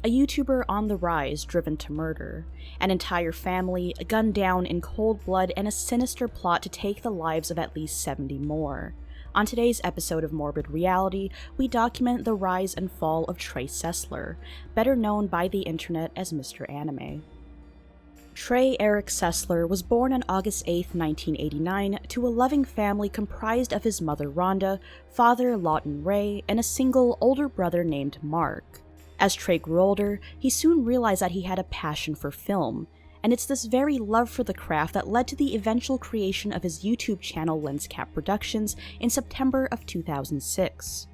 a YouTuber on the rise driven to murder, an entire family gunned down in cold blood, and a sinister plot to take the lives of at least 70 more. On today's episode of Morbid Reality, we document the rise and fall of Trey Sesler, better known by the internet as Mr. Anime. Trey Eric Sesler was born on August 8, 1989, to a loving family comprised of his mother Rhonda, father Lawton Ray, and a single older brother named Mark. As Trey grew older, he soon realized that he had a passion for film, and it's this very love for the craft that led to the eventual creation of his YouTube channel LensCap Productions in September of 2006.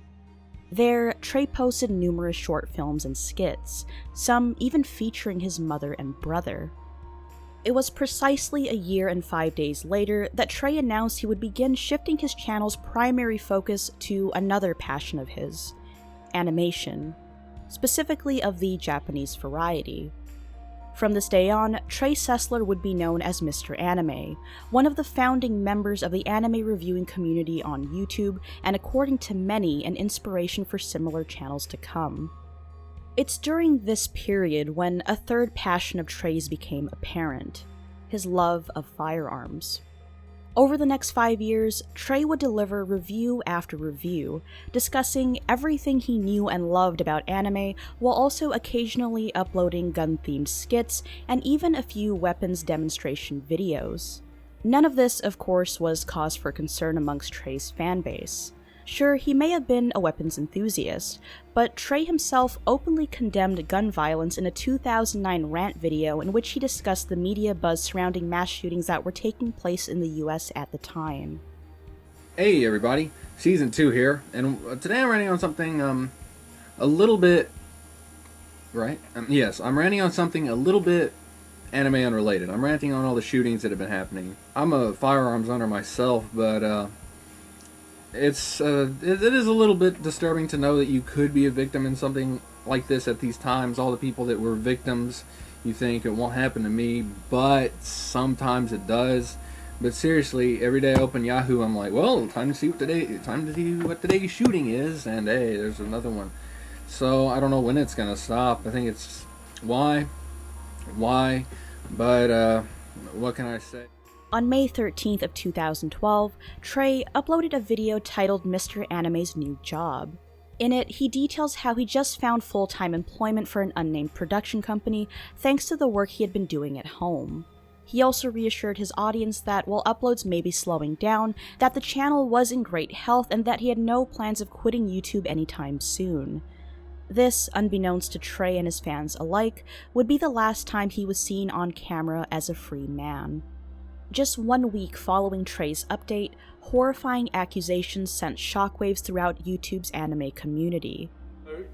There, Trey posted numerous short films and skits, some even featuring his mother and brother. It was precisely a year and 5 days later that Trey announced he would begin shifting his channel's primary focus to another passion of his: animation, specifically of the Japanese variety. From this day on, Trey Sesler would be known as Mr. Anime, one of the founding members of the anime reviewing community on YouTube, and according to many, an inspiration for similar channels to come. It's during this period when a third passion of Trey's became apparent: his love of firearms. Over the next 5 years, Trey would deliver review after review, discussing everything he knew and loved about anime, while also occasionally uploading gun-themed skits and even a few weapons demonstration videos. None of this, of course, was cause for concern amongst Trey's fanbase. Sure, he may have been a weapons enthusiast, but Trey himself openly condemned gun violence in a 2009 rant video in which he discussed the media buzz surrounding mass shootings that were taking place in the US at the time. Hey everybody, Season 2 here, and today I'm ranting on something a little bit... Yes, I'm ranting on something a little bit anime unrelated. I'm ranting on all the shootings that have been happening. I'm a firearms owner myself, but it is a little bit disturbing to know that you could be a victim in something like this at these times. All the people that were victims, you think it won't happen to me, but sometimes it does. But seriously, every day I open Yahoo, I'm like, well, time to see what today's shooting is, and hey, there's another one. So I don't know when it's gonna stop. I think it's why, but what can I say? On May 13th of 2012, Trey uploaded a video titled Mr. Anime's New Job. In it, he details how he just found full-time employment for an unnamed production company thanks to the work he had been doing at home. He also reassured his audience that while uploads may be slowing down, that the channel was in great health and that he had no plans of quitting YouTube anytime soon. This, unbeknownst to Trey and his fans alike, would be the last time he was seen on camera as a free man. Just 1 week following Trey's update, horrifying accusations sent shockwaves throughout YouTube's anime community.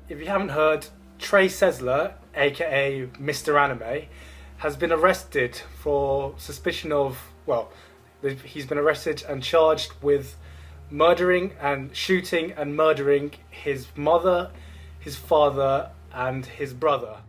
If you haven't heard, Trey Sesler, aka Mr. Anime, has been arrested for suspicion of, he's been arrested and charged with murdering and shooting and murdering his mother, his father, and his brother.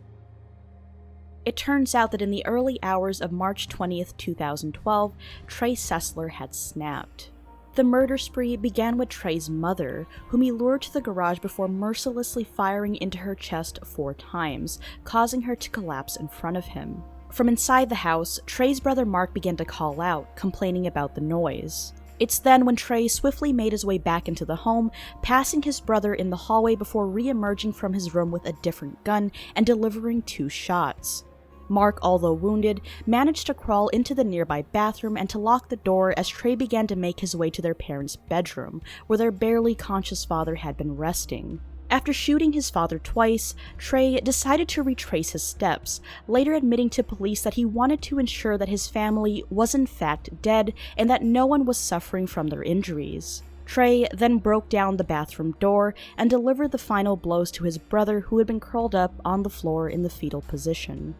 It turns out that in the early hours of March 20th, 2012, Trey Sesler had snapped. The murder spree began with Trey's mother, whom he lured to the garage before mercilessly firing into her chest 4 times, causing her to collapse in front of him. From inside the house, Trey's brother Mark began to call out, complaining about the noise. It's then when Trey swiftly made his way back into the home, passing his brother in the hallway before re-emerging from his room with a different gun and delivering 2 shots. Mark, although wounded, managed to crawl into the nearby bathroom and to lock the door as Trey began to make his way to their parents' bedroom, where their barely conscious father had been resting. After shooting his father twice, Trey decided to retrace his steps, later admitting to police that he wanted to ensure that his family was in fact dead and that no one was suffering from their injuries. Trey then broke down the bathroom door and delivered the final blows to his brother, who had been curled up on the floor in the fetal position.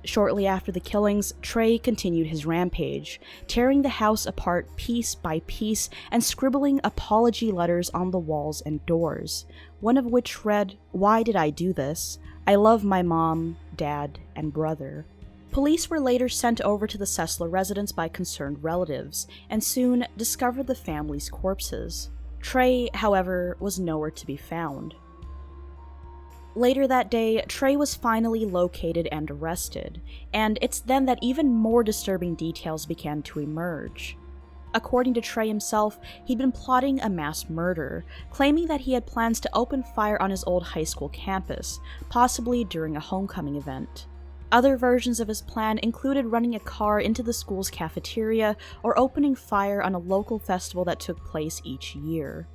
Shortly after the killings, Trey continued his rampage, tearing the house apart piece by piece and scribbling apology letters on the walls and doors, one of which read, "Why did I do this? I love my mom, dad, and brother." Police were later sent over to the Sesler residence by concerned relatives, and soon discovered the family's corpses. Trey, however, was nowhere to be found. Later that day, Trey was finally located and arrested, and it's then that even more disturbing details began to emerge. According to Trey himself, he'd been plotting a mass murder, claiming that he had plans to open fire on his old high school campus, possibly during a homecoming event. Other versions of his plan included running a car into the school's cafeteria or opening fire on a local festival that took place each year.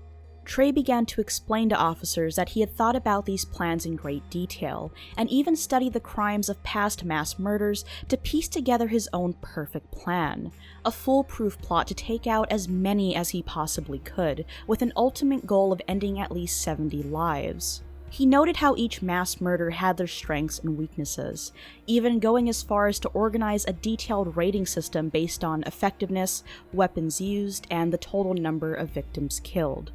Trey began to explain to officers that he had thought about these plans in great detail, and even studied the crimes of past mass murders to piece together his own perfect plan, a foolproof plot to take out as many as he possibly could, with an ultimate goal of ending at least 70 lives. He noted how each mass murder had their strengths and weaknesses, even going as far as to organize a detailed rating system based on effectiveness, weapons used, and the total number of victims killed.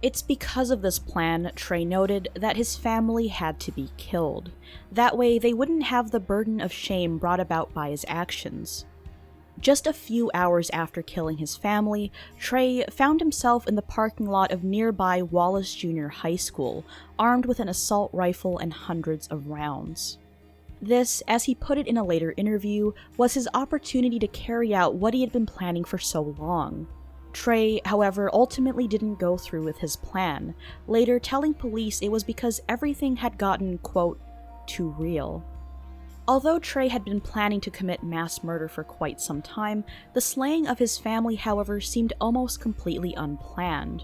It's because of this plan, Trey noted, that his family had to be killed. That way, they wouldn't have the burden of shame brought about by his actions. Just a few hours after killing his family, Trey found himself in the parking lot of nearby Wallace Junior High School, armed with an assault rifle and hundreds of rounds. This, as he put it in a later interview, was his opportunity to carry out what he had been planning for so long. Trey, however, ultimately didn't go through with his plan, later telling police it was because everything had gotten, quote, too real. Although Trey had been planning to commit mass murder for quite some time, the slaying of his family, however, seemed almost completely unplanned.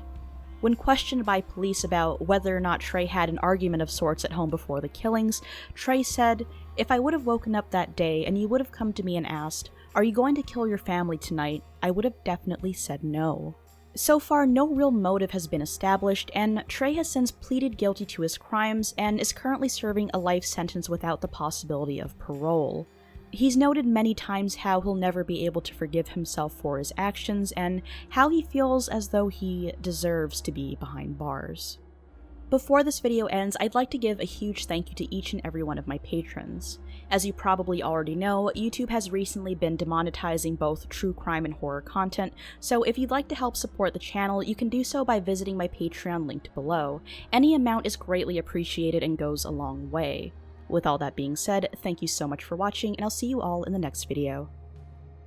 When questioned by police about whether or not Trey had an argument of sorts at home before the killings, Trey said, "If I would have woken up that day and you would have come to me and asked, 'Are you going to kill your family tonight?' I would have definitely said no." So far, no real motive has been established, and Trey has since pleaded guilty to his crimes and is currently serving a life sentence without the possibility of parole. He's noted many times how he'll never be able to forgive himself for his actions, and how he feels as though he deserves to be behind bars. Before this video ends, I'd like to give a huge thank you to each and every one of my patrons. As you probably already know, YouTube has recently been demonetizing both true crime and horror content, so if you'd like to help support the channel, you can do so by visiting my Patreon linked below. Any amount is greatly appreciated and goes a long way. With all that being said, thank you so much for watching, and I'll see you all in the next video.